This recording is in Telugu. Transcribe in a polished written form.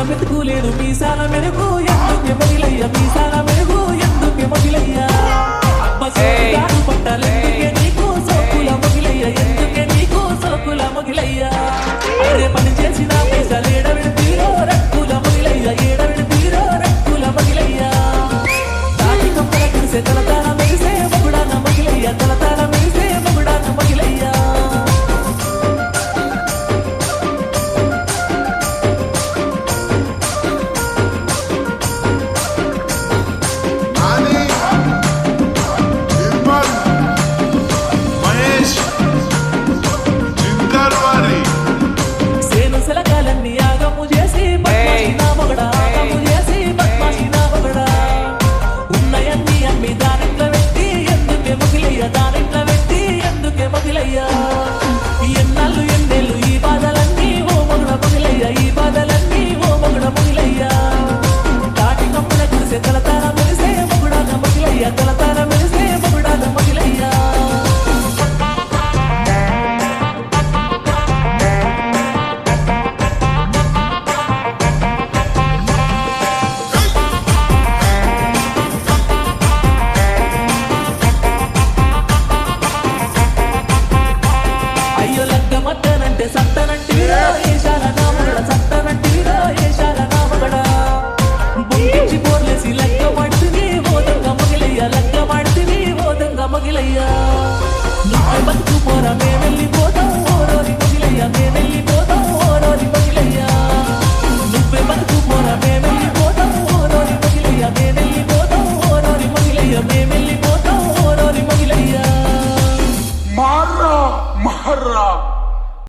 మెతుకులేదు మీసాల మెరుగు ఎందుకే మొగిలయ్య మీసాల మెరుగు ఎందుకే మొగిలయ్య అబ్బసేగాడు పట్టాలెందుకే నీకు సోకుల మొగిలయ్య ఎందుకే నీకు సోకుల మొగిలయ్య అరే పని చేసిన పైసలు ఏడవిడితీరో రక్కుల మొగిలయ్య ఏడవిడితీరో రక్కుల మొగిలయ్య తాటి కప్పల కురిసే తలతాన మెరిసే మొగుడాన మొగిలయ్య తలతాన మెరిసే మొగుడాన మొగిలయ్య ఎన్నాళ్ళు ఎన్నేళ్ళు ఈ బాధలన్నీ ఓ మగుడ మొగిలయ్య ఈ బాధలన్నీ ఓ మగుడ మొగిలయ్య తాటి కప్పుల కురిసే తలతాన మెరిసే మొగుడాన మొగిలయ్య తలతాన మెరిసే మొగుడాన మొగిలయ్య సత్తనంటివిరా ఏషాల నామగడ సత్తనంటివిరా ఏషాల నామగడ బొంకించి పోర్లేసి లెక్క మాడుతుంది ఓదంగ మొగిలయ్య లెక్క మాడుతుంది ఓదంగ మొగిలయ్య నువ్వే బతుకు పోరా మేమెళ్ళిపోతాం ఓరోరి మొగిలయ్య మేమెళ్ళిపోతాం ఓరోరి మొగిలయ్య నువ్వే బతుకు పోరా మేమెళ్ళిపోతాం ఓరోరి మొగిలయ్య మేమెళ్ళిపోతాం ఓరోరి మొగిలయ్య మేమెళ్ళిపోతాం ఓరోరి మొగిలయ్య మార్రా మహర్రా